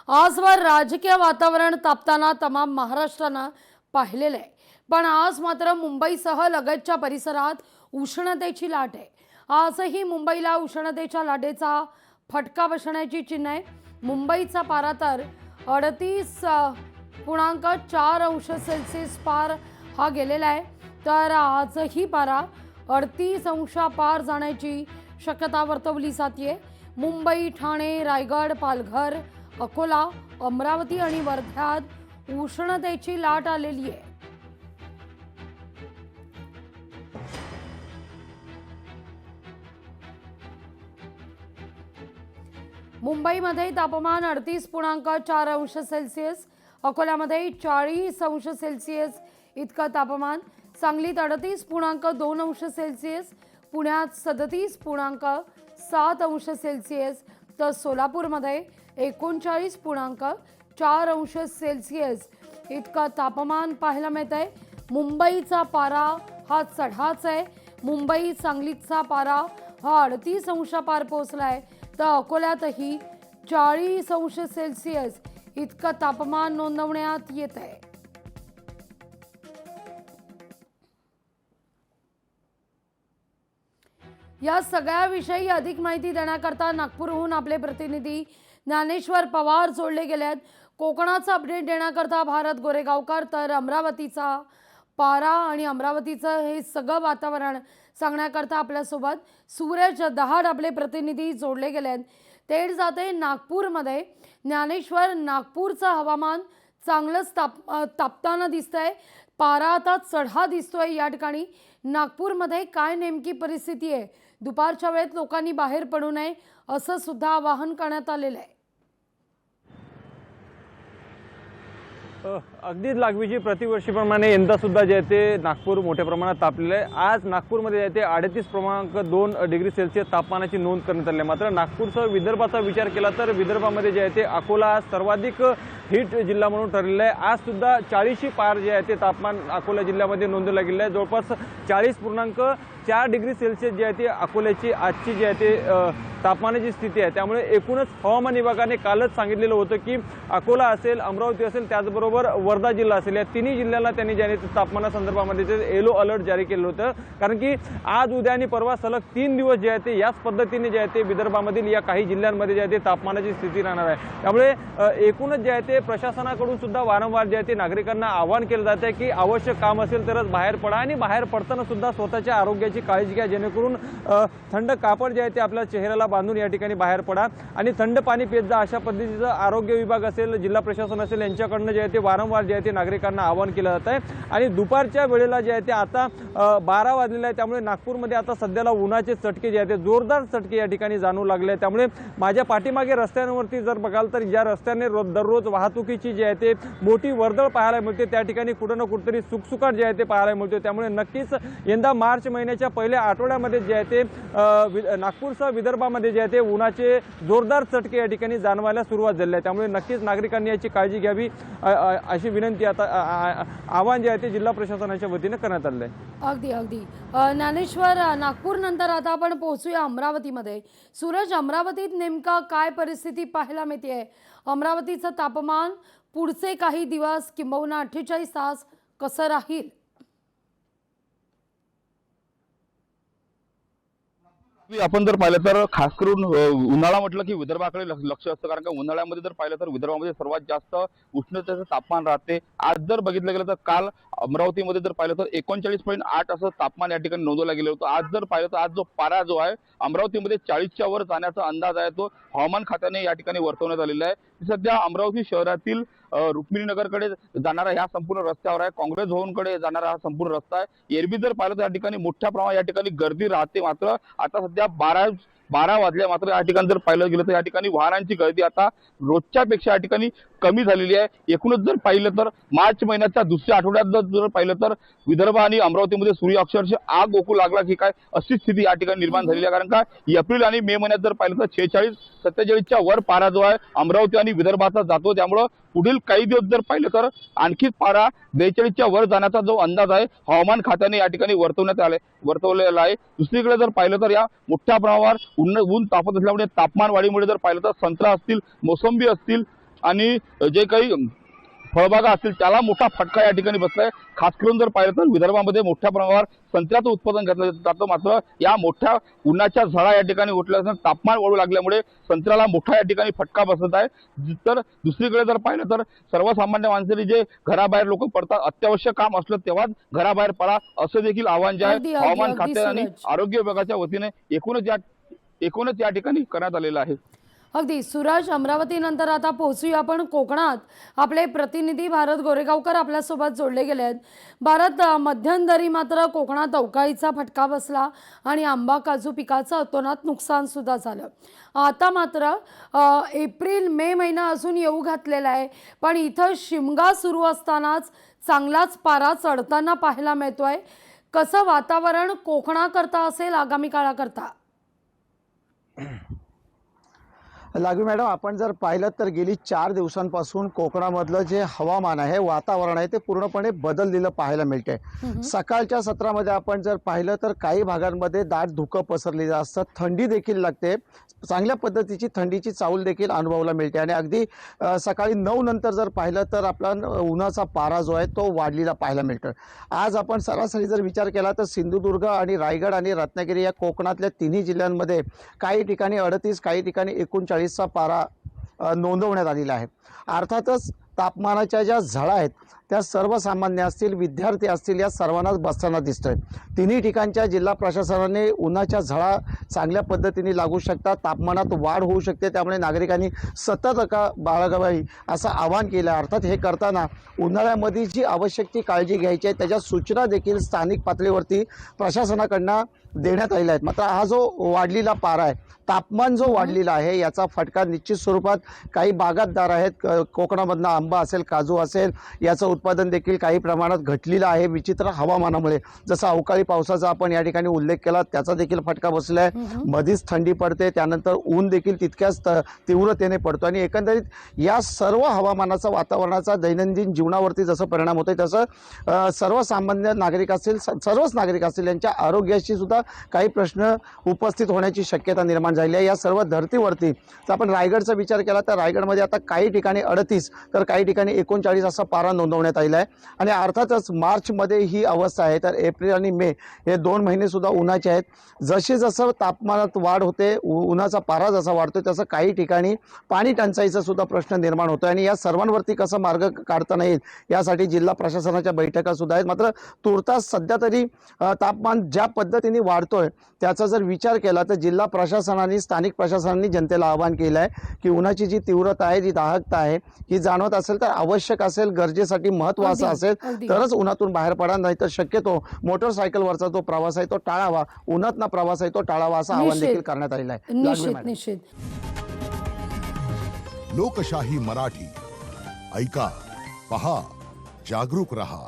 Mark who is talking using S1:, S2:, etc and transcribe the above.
S1: आजवर राजकीय वातावरण तापताना तमाम महाराष्ट्रानं पाहिलेलं आहे। पण आज मात्र मुंबईसह लगतच्या परिसरात उष्णतेची लाट आहे। आजही मुंबईला उष्णतेच्या लाटेचा फटका बसण्याची चिन्ह आहे। मुंबईचा पारा तर 38.4 अंश सेल्सिअस पार हा गेलेला आहे। तर आजही पारा 38 अंशापार जाण्याची शक्यता वर्तवली जाते। मुंबई, ठाणे, रायगड, पालघर, अकोला, अमरावती आणि वर्ध्यात उष्णतेची लाट आलेली आहे। मुंबईमध्ये तापमान 38.4 अंश सेल्सिअस, अकोल्यामध्ये 40 अंश सेल्सिअस इतकं तापमान, सांगलीत 38.2 अंश सेल्सिअस, पुण्यात 37.7 अंश सेल्सिअस, तर सोलापूरमध्ये 39.4 अंश सेल्सिअस इतकं तापमान पाहायला मिळतंय। मुंबईचा पारा हा चढाच आहे। मुंबई, सांगलीचा पारा हा 38 अंशापार पोहोचलाय, तर अकोल्यातही 40 अंश सेल्सिअस इतकं तापमान नोंदवण्यात येत आहे। या सगळ्याविषयी अधिक माहिती देण्याकरता नागपूरहून आपले प्रतिनिधी ज्ञानेश्वर पवार जोडले गेलेत। कोकणाचा अपडेट देण्याकरता भारत गोरेगावकर, तर अमरावतीचा पारा आणि अमरावतीचं हे सगळं वातावरण सांगण्याकरता आपल्यासोबत सूरज दहाड आपले प्रतिनिधी जोडले गेलेत। तेच जाते नागपूरमध्ये। ज्ञानेश्वर, नागपूरचं हवामान चांगलंच तापताना दिसतंय, पारा आता चढा दिसतोय या ठिकाणी। नागपूरमध्ये काय नेमकी परिस्थिती आहे? दुपारच्या वेळेत लोकांनी बाहेर पडू नये असं सुद्धा आवाहन करण्यात आलेलं आहे।
S2: अगदीच लागवीची प्रतिवर्षीप्रमाणे यंदा सुद्धा जे आहे ते नागपूर मोठ्या प्रमाणात तापलेलं आहे। आज नागपूरमध्ये जे आहे ते 38.2 डिग्री सेल्सिअस तापमानाची नोंद करण्यात आली आहे। मात्र नागपूरसह विदर्भाचा विचार केला तर विदर्भामध्ये जे आहे ते अकोला सर्वाधिक हीट जिल्हा म्हणून ठरलेला आहे। आज सुद्धा 40शी पार जे आहे ते तापमान अकोला जिल्ह्यामध्ये नोंदवलं गेलं आहे। जवळपास 40.4 डिग्री सेल्सिअस जे आहे ते अकोल्याची आजची जी आहे ते तापमानाची स्थिती आहे। त्यामुळे एकूणच हवामान विभागाने कालच सांगितलेलं होतं की अकोला असेल, अमरावती असेल, त्याचबरोबर वर्धा जिल्हा असेल, या तिन्ही जिल्ह्याला त्यांनी ज्याने तापमानासंदर्भामध्ये येलो अलर्ट जारी केलं होतं। कारण की आज, उद्या आणि परवा सलग 3 दिवस जे आहे ते याच पद्धतीने जे आहे ते विदर्भामधील या काही जिल्ह्यांमध्ये जे आहे ते तापमानाची स्थिती राहणार आहे। त्यामुळे एकूणच जे आहे ते प्रशासनाकडून सुद्धा वारंवार जे आहे ते नागरिकांना आवाहन केलं जात आहे की आवश्यक काम असेल तरच बाहेर पडा आणि बाहेर पडताना सुद्धा स्वतःच्या आरोग्याची काळजी घ्या, जेणेकरून थंड कापड जे आहे ते आपल्या चेहऱ्याला बांधून या ठिकाणी बाहेर पडा आणि थंड पाणी पित जा, अशा पद्धतीचं आरोग्य विभाग असेल, जिल्हा प्रशासन असेल, यांच्याकडनं जे आहे ते वारंवार जे आहे ते नागरिकांना आवाहन केलं जात आहे। आणि दुपारच्या वेळेला जे आहे ते आता 12 वाजलेले आहे, त्यामुळे नागपूरमध्ये आता सध्याला उन्हाचे चटके जे आहे ते जोरदार चटके या ठिकाणी जाणवू लागले आहेत। त्यामुळे माझ्या पाठीमागे रस्त्यांवरती जर बघाल तर ज्या रस्त्याने दररोज वाहतुकीची जी आहे ते मोठी वर्दळ पाहायला मिळते, त्या ठिकाणी कुठं ना कुठेतरी सुकसुकाट जे आहे ते पाहायला मिळते। त्यामुळे नक्कीच यंदा मार्च महिन्याच्या पहिल्या आठवड्यामध्ये जे आहे ते नागपूरसह विदर्भामध्ये जे आहे ते उन्हाचे जोरदार चटके या ठिकाणी जाणवायला सुरुवात झाली आहे। त्यामुळे नक्कीच नागरिकांनी याची काळजी घ्यावी अशी विनंती आता आवाहन जे आहे ते जिल्हा प्रशासनाच्या वतीने करण्यात आलं आहे।
S1: अगदी ज्ञानेश्वर, नागपूर नंतर आता आपण पोहोचूया अमरावतीमध्ये। सूरज, अमरावतीत नेमका काय परिस्थिती पाहायला मिळते? अमरावतीचं तापमान पुढचे काही दिवस किंबहुना 48 तास कसं राहील?
S3: आपण जर पाहिलं तर खास करून उन्हाळा म्हटलं की विदर्भाकडे लक्ष असतं, कारण का उन्हाळ्यामध्ये जर पाहिलं तर विदर्भामध्ये सर्वात जास्त उष्णतेचं तापमान राहते। आज जर बघितलं गेलं तर काल अमरावतीमध्ये जर पाहिलं तर 39.8 असं तापमान या ठिकाणी नोंदवलं गेलं होतं। आज जर पाहिलं तर आज जो पारा जो आहे अमरावतीमध्ये 40च्या वर जाण्याचा अंदाज आहे, तो हवामान खात्याने या ठिकाणी वर्तवण्यात आलेला आहे। सध्या अमरावती शहरातील रुक्मिणीनगरकडे जाणारा ह्या संपूर्ण रस्त्यावर आहे, काँग्रेस भवनकडे जाणारा हा संपूर्ण रस्ता आहे। एरवी जर पाहिलं तर या ठिकाणी मोठ्या प्रमाणात या ठिकाणी गर्दी राहते। मात्र आता सध्या 12 वाजल्या, मात्र या ठिकाणी जर पाहिलं गेलं तर या ठिकाणी वाहनांची गर्दी आता रोजच्या पेक्षा या ठिकाणी कमी झालेली आहे। एकूणच जर पाहिलं तर मार्च महिन्याच्या दुसऱ्या आठवड्यात जर पाहिलं तर विदर्भ आणि अमरावतीमध्ये सूर्य अक्षरशः आग ओकू लागला की काय अशी स्थिती या ठिकाणी निर्माण झालेली आहे। कारण का एप्रिल आणि मे महिन्यात जर पाहिलं तर 46-47च्या वर पारा जो आहे अमरावती आणि विदर्भाचा जातो। त्यामुळे पुढील काही दिवस जर पाहिलं तर आणखी पारा 42च्या वर जाण्याचा जो अंदाज आहे हवामान खात्याने या ठिकाणी वर्तवलेला आहे। दुसरीकडे जर पाहिलं तर या मोठ्या प्रमाणावर ऊन तापत असल्यामुळे तापमान वाढीमुळे जर पाहिलं तर संत्रा असतील, मोसंबी असतील, आणि जे काही फळबागा असतील त्याला मोठा फटका या ठिकाणी बसलाय. खास करून जर पाहिलं तर विदर्भामध्ये मोठ्या प्रमाणावर संत्र्याचं उत्पादन घेतलं जातं. मात्र या मोठ्या उन्हाच्या झळा या ठिकाणी उठल्या असून तापमान वाढू लागल्यामुळे संत्र्याला मोठा या ठिकाणी फटका बसत आहे. तर दुसरीकडे जर पाहिलं तर सर्वसामान्य माणसाने जे घराबाहेर लोक पडतात, अत्यावश्यक काम असलं तेव्हाच घराबाहेर पडा असं देखील आवाहन जे
S1: अगदी,
S3: आहे
S1: अगदी,
S3: हवामान
S1: अगदी
S3: खाते आणि
S1: सूरज.
S3: आरोग्य विभागाच्या वतीने एकूणच या ठिकाणी करण्यात आलेलं आहे.
S1: अगदी सूरज, अमरावतीनंतर आता पोहोचूया आपण कोकणात. आपले प्रतिनिधी भारत गोरेगावकर आपल्यासोबत जोडले गेले आहेत. भारत, मध्यंतरी मात्र कोकणात अवकाळीचा फटका बसला आणि आंबा काजू पिकाचं अतोनात नुकसान सुद्धा झालं. आता मात्र एप्रिल मे महिना अजून येऊ घातलेला आहे, पण इथं शिमगा सुरू असतानाच चांगलाच पारा चढताना पाहायला मिळतोय. कसं वातावरण कोकणाकरता असेल आगामी काळाकरता?
S4: लागवी मॅडम, आपण जर पाहिलं तर गेली 4 दिवसांपासून कोकणामधलं जे हवामान आहे, वातावरण आहे, ते पूर्णपणे बदललेलं पाहायला मिळते. सकाळच्या सत्रामध्ये आपण जर पाहिलं तर काही भागांमध्ये दाट धुकं पसरलेलं असतं, थंडी देखील लागते, चांगल्या पद्धतीची थंडीची चाहूल देखील अनुभवायला मिळते. आणि अगदी सकाळी 9 नंतर जर पाहिलं तर आपला उन्हाचा पारा जो आहे तो वाढलेला पाहायला मिळतो. आज आपण सरासरी जर विचार केला तर सिंधुदुर्ग आणि रायगड आणि रत्नागिरी या कोकणातल्या तिन्ही जिल्ह्यांमध्ये काही ठिकाणी 38, काही ठिकाणी 39चा पारा नोंदवण्यात आलेला आहे. अर्थातच तापमानाच्या ज्या झळा आहेत त्या सर्वसामान्य असतील, विद्यार्थी असतील, या सर्वांनाच बसताना दिसतोय. तिन्ही ठिकाणच्या जिल्हा प्रशासनाने उन्हाच्या झळा चांगल्या पद्धतीने लागू शकतात, तापमानात वाढ होऊ शकते, त्यामुळे नागरिकांनी सतर्कता बाळगावी असं आवाहन केलं आहे. अर्थात हे करताना उन्हाळ्यामध्ये जी आवश्यक ती काळजी घ्यायची आहे त्याच्या सूचना देखील स्थानिक पातळीवरती प्रशासनाकडनं देण्यात आलेल्या आहेत. मात्र हा जो वाढलेला पारा आहे, तापमान जो वाढलेला आहे, याचा फटका निश्चित स्वरूपात काही बागायतदार आहेत, कोकणामधनं आंबा असेल, काजू असेल, याचं उत्पादन देखील काही प्रमाणात घटलेलं आहे विचित्र हवामानामुळे. जसं अवकाळी पावसाचा आपण या ठिकाणी उल्लेख केला, त्याचा देखील फटका बसला आहे. मधीच थंडी पडते, त्यानंतर ऊन देखील तितक्याच तीव्रतेने पडतो आणि एकंदरीत या सर्व हवामानाचा, वातावरणाचा दैनंदिन जीवनावरती जसं परिणाम होतोय तसं सर्वसामान्य नागरिक असतील, सर्वच नागरिक असतील, यांच्या आरोग्याशी सुद्धा काही प्रश्न उपस्थित होण्याची शक्यता निर्माण झाली आहे. या सर्व धर्तीवरती जर आपण रायगडचा विचार केला तर रायगडमध्ये आता काही ठिकाणी 38 तर काही ठिकाणी 39 असा पारा नोंदवण्यात आलेला आहे. आणि अर्थातच मार्चमध्ये ही अवस्था आहे, तर एप्रिल आणि मे हे 2 महिने सुद्धा उन्हाचे आहेत. जसं तापमानात वाढ होते, उन्हाचा पारा जसा वाढतोय, तसं काही ठिकाणी पाणी टंचाईचा सुद्धा प्रश्न निर्माण होतोय. आणि या सर्वांवरती कसं मार्ग काढता येईल यासाठी जिल्हा प्रशासनाच्या बैठका सुद्धा आहेत. मात्र तुर्तास सध्या तरी तापमान ज्या पद्धतीने वाढतोय त्याचा जर विचार केला तर जिल्हा प्रशासनाने, स्थानिक प्रशासनाने जनतेला आवाहन केलं आहे की उन्हाची जी तीव्रता आहे, जी दाहकता आहे, ही जाणवत असेल तर आवश्यक असेल, गरजेसाठी महत्त्वाचं असेल तरच उन्हातून बाहेर पडा, नाही तर शक्यतो मोटरसायकलवरचा जो प्रवास आहे तो टाळावा, उन्हातला प्रवास आहे तो टाळावा असं आवाहन देखील करण्यात आलेलं आहे.
S1: निश्चित निश्चित.
S5: लोकशाही मराठी ऐका, पहा, जागरूक रहा.